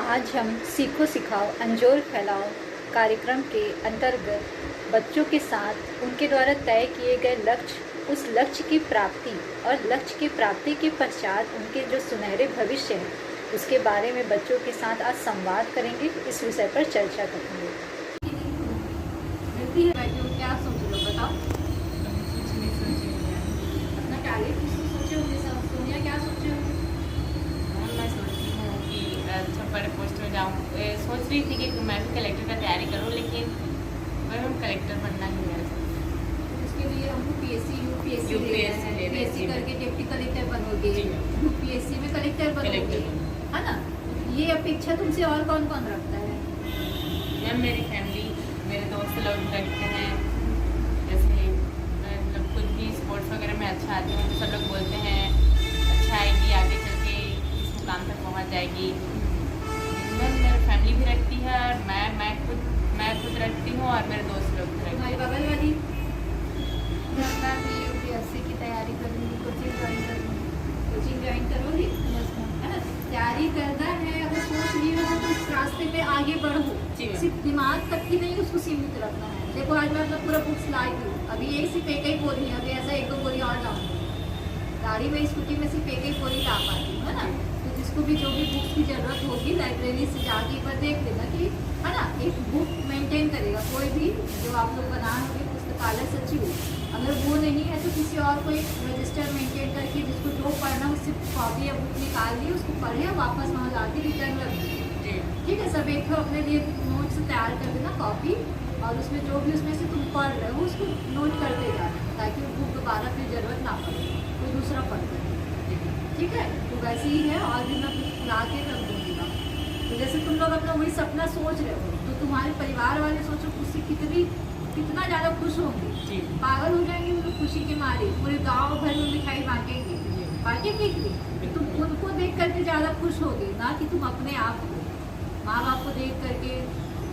आज हम सीखो सिखाओ अंजोर फैलाओ कार्यक्रम के अंतर्गत बच्चों के साथ उनके द्वारा तय किए गए लक्ष्य, उस लक्ष्य की प्राप्ति और लक्ष्य की प्राप्ति के पश्चात उनके जो सुनहरे भविष्य है उसके बारे में बच्चों के साथ आज संवाद करेंगे। इस विषय पर चर्चा करेंगे। क्या सोच रहे हो बताओ? अपना टारगेट किसको सोचे होंगे? सोनिया क्या सोचे होंगे? मैं सोचती हूँ कि अच्छा बड़े पोस्ट में जाऊँ। सोच रही थी कि मैं भी कलेक्टर का तैयारी करूँ, लेकिन वह हम कलेक्टर बनना ही है। इसके लिए हमको पीएससी यूपीएससी करके डिप्टी कलेक्टर बनोगे, यूपीएससी में कलेक्टर बनोगे, है ना? ये अपेक्षा तुमसे और कौन कौन रखता है? मैम मेरी फैमिली, मेरे दोस्त लोग रखते हैं। जैसे मतलब खुद भी स्पोर्ट्स वगैरह में अच्छा आती हूँ तो सब लोग बोलते हैं अच्छा आएगी, आगे चल के इस मुकाम तक पहुँच जाएगी। मैम मेरी फैमिली भी रखती है और मैं खुद रखती हूँ और मेरे दोस्त लोग भी रखते हैं। हमारी बगल वाली मैं भी यूपीएससी की तैयारी करूँगी, कोचिंग ज्वाइन करोगी, है ना? तैयारी करना है, अगर सोच रही हो तो इस रास्ते पे आगे बढ़ो। सिर्फ दिमाग तक ही नहीं उसको सीमित रखना है। देखो आज मैं अपना पूरा बुक्स लाई हूँ, अभी यही सिर्फ एक ही बोली है, अभी ऐसा एक दो बोली और लाऊंगी। गाड़ी में स्कूटी में सिर्फ एक ही बोली ला पाती हूँ, है ना? तो जिसको भी जो भी बुक्स की जरूरत होगी लाइब्रेरी से जाके एक बार देख लेना कि, है ना, एक बुक मेंटेन करेगा कोई भी जो आप लोग बनाए पुस्तकालय सचिव, अगर वो नहीं है तो किसी और को एक रजिस्टर मेंटेन करके जिसको जो पढ़ना उससे कॉपी या बुक निकाल ली, उसको पढ़े और वापस वहाँ ला के रिटर्न रख दें। ठीक है, सब एक तो अपने लिए नोट्स तैयार कर देना कॉपी, और उसमें जो भी उसमें से तुम पढ़ रहे हो उसको नोट करते जाना ताकि वो बुक दोबारा फिर जरूरत ना पड़े, कोई दूसरा पढ़ सके। ठीक है, तो वैसे ही है, और भी मैं बुक ला के रख दूँगी। तो जैसे तुम लोग अपना वही सपना सोच रहे हो तो तुम्हारे परिवार वाले सोचो उससे कितना ज़्यादा खुश होंगे, पागल हो जाएंगे वो लोग खुशी के मारे, पूरे गांव भर में मिठाई बांटेंगे कि तुम उनको देख करके ज़्यादा खुश होगे ना कि तुम अपने आप को। माँ बाप को देख करके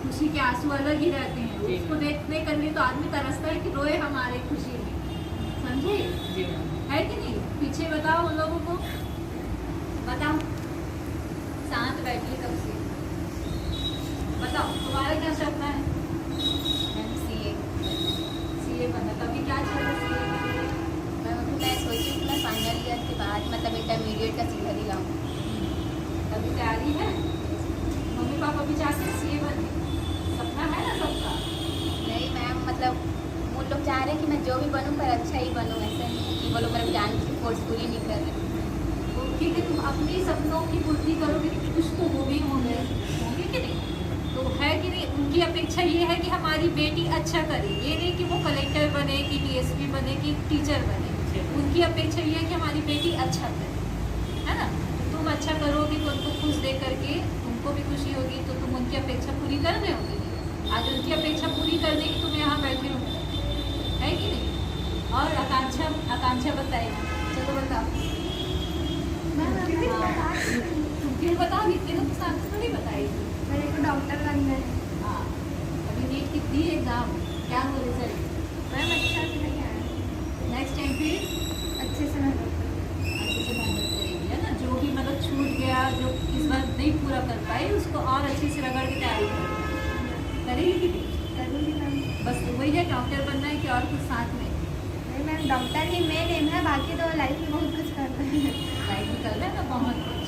खुशी के आंसू अलग ही रहते हैं, उसको देखने करने तो आदमी तरसता है कि रोए हमारे खुशी में, समझे? है कि नहीं? पीछे बताओ उन लोगों को, बताओ, शांत बैठिए तब से बताओ तुम्हारा क्या सपना है? सीए बनना। तभी क्या चल रहा है? मैं सोची कि मैं फाइनल ईयर के बाद मतलब इंटरमीडिएट का सीधा ही लाऊँ। तभी तैयारी है। मम्मी पापा भी चाहते हैं सीए बने, सपना है ना सबका? नहीं मैम, मतलब वो लोग चाह रहे हैं कि मैं जो भी बनूँ पर अच्छा ही बनूँ, ऐसा नहीं कि वो लोग मेरे जान की फोर्स पूरी नहीं कर रहे। तो ठीक है, तुम अपनी सपनों की पूर्ति करोगे, कुछ तो वो भी होंगे कि नहीं? तो है कि नहीं? उनकी अपेक्षा ये है कि हमारी बेटी अच्छा करे, ये नहीं कि वो कलेक्टर बने कि डीएसपी बने कि टीचर बने। उनकी अपेक्षा ये है कि हमारी बेटी अच्छा करे, है ना? तुम अच्छा करोगी तो उनको खुश देख करके तुमको भी खुशी होगी, तो तुम उनकी अपेक्षा पूरी कर रहे होगी। आज उनकी अपेक्षा पूरी करने की तुम यहाँ बैठे हो, है कि नहीं? और आकांक्षा बताएगी, चलो बताओ। तुम क्यों बताओ, इतने लोग साथ थोड़ी बताएगी। मेरे को डॉक्टर बनना है। हाँ, अभी नीट की दी एग्जाम, क्या हो रिजल्ट? मैम अच्छा से नहीं आया, नेक्स्ट टाइम फिर अच्छे से मेहनत करेगी, है ना? जो भी मतलब छूट गया, जो इस बार नहीं पूरा कर पाई, उसको और अच्छे से रगड़ के तैयारी करेगी कि नहीं? करूँगी मैम। बस वही है, डॉक्टर बनना है कि और कुछ साथ में? नहीं मैम, डॉक्टर ही मेन एम है, बाकी तो लाइफ में बहुत कुछ कर रहे हैं। लाइफ में कर रहे हैं ना बहुत कुछ।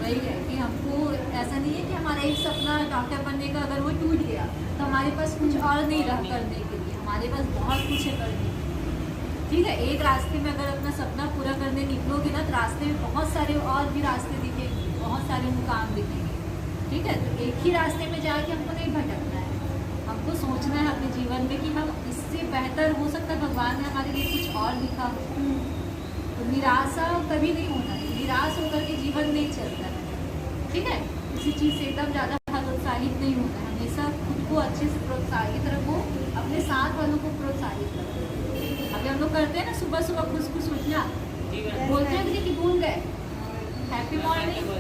वही है कि हमको ऐसा नहीं है कि हमारा एक सपना डॉक्टर बनने का अगर वो टूट गया तो हमारे पास कुछ और नहीं रहा करने के लिए, हमारे पास बहुत कुछ है करने के लिए। ठीक है, एक रास्ते में अगर अपना सपना पूरा करने निकलोगे ना तो रास्ते में बहुत सारे और भी रास्ते दिखेंगे, बहुत सारे मुकाम दिखेंगे। ठीक है, तो एक ही रास्ते में जाके हमको नहीं भटकना है, हमको सोचना है अपने जीवन में कि हम इससे बेहतर हो सकता है भगवान ने हमारे लिए कुछ और लिखा हो। तो निराशा कभी नहीं होना है, निराश होकर के जीवन नहीं चलता है। ठीक है, किसी चीज़ से एकदम ज़्यादा हतोत्साहित नहीं होना है, हमेशा खुद को अच्छे से प्रोत्साहित रखो, अपने साथ वालों को प्रोत्साहित रखो। अभी हम लोग करते हैं ना सुबह सुबह खुश उठना, बोलते हैं कि भूल गए हैप्पी मॉर्निंग,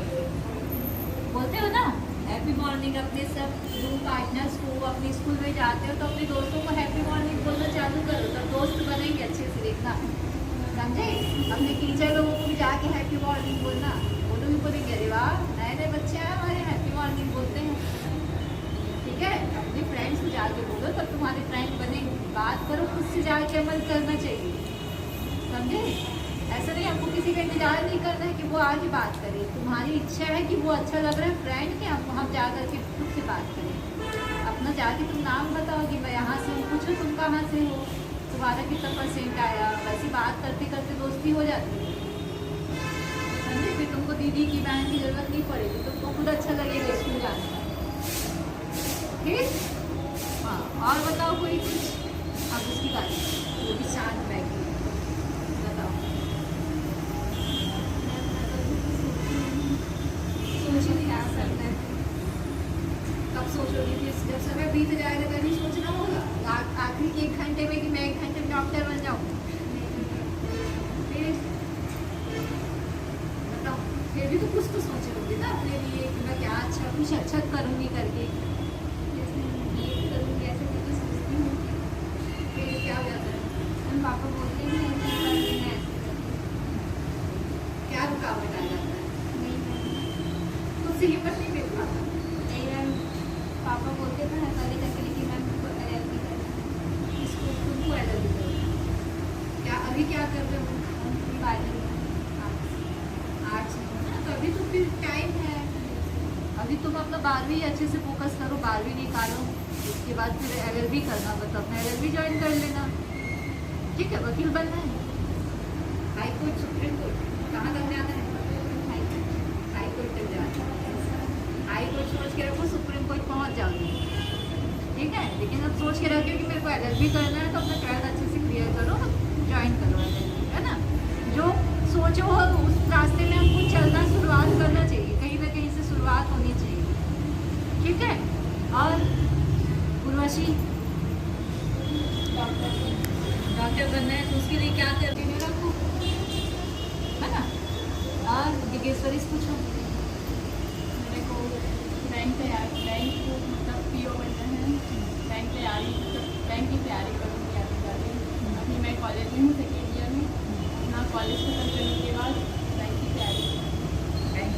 बोलते हो ना हैप्पी मॉर्निंग। अपने सब रूम पार्टनर्स को अपने स्कूल में जाते हो तो अपने दोस्तों को हैप्पी मॉर्निंग बोलना चालू करो, तब दोस्त बनेंगे अच्छे से, देखना, समझे? अपने टीचर लोगों को भी जाके हैप्पी मॉर्निंग बोलना, वो लोग भी बोलेंगे अरे वाह नए बच्चे हैं हमारे, हैप्पी मॉर्निंग बोल जाके बोलो, तब तुम्हारे फ्रेंड बनेंगे। बात करो, खुद से जाके अमल करना चाहिए, समझे? ऐसा नहीं, हमको किसी का इंतजार नहीं करना है कि वो आके बात करे। तुम्हारी इच्छा है कि वो अच्छा लग रहा है फ्रेंड के, हम जा करके खुद से बात करें। अपना जाके तुम नाम बताओ कि मैं यहाँ से हूँ, पूछो तुम कहाँ से हो, तुम्हारा कितना % आया। वैसी बात करते करते दोस्ती हो जाती है, समझे? फिर तुमको दीदी की बहन की जरूरत नहीं पड़ेगी, तुमको खुद अच्छा लगेगा स्कूल जाने का, ठीक? हाँ, और बताओ कोई कुछ। अब उसकी बात जो कि शांत बैठी बताओ। सोचो क्या करना है, कब सोचोगी? फिर जब समय बीत जाएगा तभी सोचना होगा। आखिरी 1 घंटे में कि मैं 1 घंटे में डॉक्टर बन जाऊँ, फिर बताओ। फिर भी तो कुछ तो सोचोगी ना अपने लिए कि मैं क्या अच्छा, कुछ अच्छा करूँगी करके। फिर क्या हो जाता है? हम पापा बोलते हैं ऐसे कर लेना है, क्या रुकावट आ जाता है? नहीं करना। खुद से हिम्मत नहीं मिल पाता। नहीं मैम, पापा बोलते थे ना पहले करके, लेकिन मैम को एलर्जी करना। इसको तुमको एलर्जी करना है। क्या अभी क्या कर रहे हो? आर्ट्स में हो ना, तो अभी तो फिर टाइम है। अभी तुम अपना 12वीं अच्छे से फोकस करो, 12वीं निकालो, उसके बाद फिर LLB करना, मतलब अपना LLB ज्वाइन कर लेना, ठीक है? वकील बनना है, हाई कोर्ट, सुप्रीम कोर्ट, कहाँ तक जाना है? हाई कोर्ट तक जाना है। हाई कोर्ट सोच के रखो, सुप्रीम कोर्ट पहुँच जाओगे, ठीक है? लेकिन अब सोच के रखियो कि मेरे को LLB करना है, तो अपना 12th अच्छे से क्लियर करो, ज्वाइन करो LLB, है ना? जो सोचो हो उस रास्ते में हमको चलना, शुरुआत करना चाहिए, कहीं ना कहीं से शुरुआत होनी चाहिए, ठीक है? और उर्वशी डॉक्टर बनना है, तो उसके लिए क्या करके नहीं रखो, है ना? और दिगेश्वरी से पूछो। मेरे को बैंक को मतलब PO बनना है। बैंक तैयारी, मतलब बैंक की तैयारी करूँगी आगे जाके। अभी मैं कॉलेज में हूँ, 2nd ईयर में। अपना कॉलेज खत्म करने के बाद बैंक की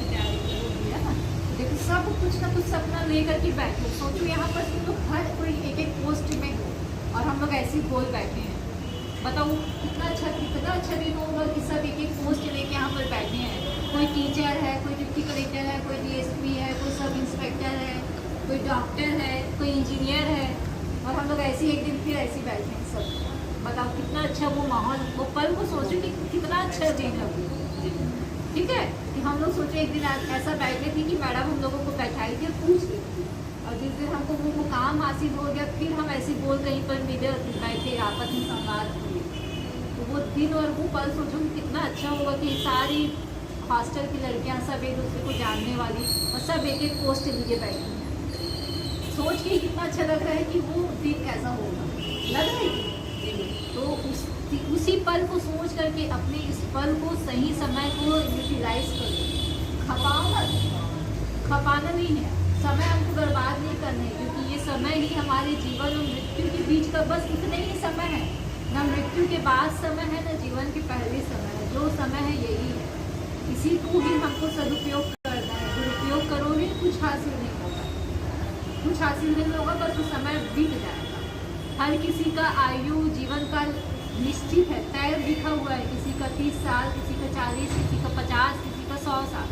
तैयारी करोगी, है ना? देखो, सब कुछ ना कुछ सपना लेकर के बैठो, सोचो यहाँ पर तुम लोग हर कोई एक पोस्ट में हो, और हम लोग ऐसे ही बोल बैठे हैं। बताओ कितना अच्छा दिन होगा कि सब एक पोस्ट लेके यहाँ पर बैठे हैं। कोई टीचर है, कोई डिप्टी कलेक्टर है, कोई DSP है, कोई सब इंस्पेक्टर है, कोई डॉक्टर है, कोई इंजीनियर है, और हम लोग ऐसे ही एक दिन फिर ऐसे ही बैठे हैं सब। बताओ कितना अच्छा वो माहौल, वो पल को सोचो कि कितना अच्छा दिन है वो, ठीक है? कि हम लोग सोचे एक दिन ऐसा बैठे थे कि मैडम हम लोगों को बैठाई थी और पूछ रही थी, और जिस दिन हमको वो मुकाम हासिल हो गया, फिर हम ऐसे बोल कहीं पर मिले और बैठे, आपस में संवाद हुए, तो वो दिन और वो पल सोचो कि कितना अच्छा होगा कि सारी हॉस्टल की लड़कियां सब एक दूसरे को जानने वाली, और सब एक एक पोस्ट लिए बैठी हैं। सोच के कितना अच्छा लग रहा है कि वो दिन कैसा होगा, लग रहा है? तो उसी पल को सोच करके अपने इस पल को, सही समय को यूटिलाइज करो। खपाओ मत, खपाना नहीं है, समय हमको बर्बाद नहीं करना है, क्योंकि ये समय ही हमारे जीवन और मृत्यु के बीच का बस इतना ही समय है। ना मृत्यु के बाद समय है, ना जीवन के पहले समय है। जो समय है यही है, इसी को ही हमको सदुपयोग करना है। दुरुपयोग करोगे कुछ हासिल नहीं होगा, कुछ हासिल नहीं होगा, बस वो समय बीत जाएगा। हर किसी का आयु जीवन का निश्चित है, तय लिखा हुआ है, किसी का 30 साल, किसी का 40, किसी का 50, किसी का 100 साल।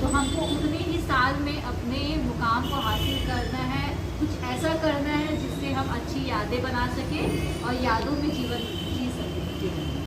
तो हमको उतने ही साल में अपने मुकाम को हासिल करना है, कुछ ऐसा करना है जिससे हम अच्छी यादें बना सकें और यादों में जीवन जी सकें।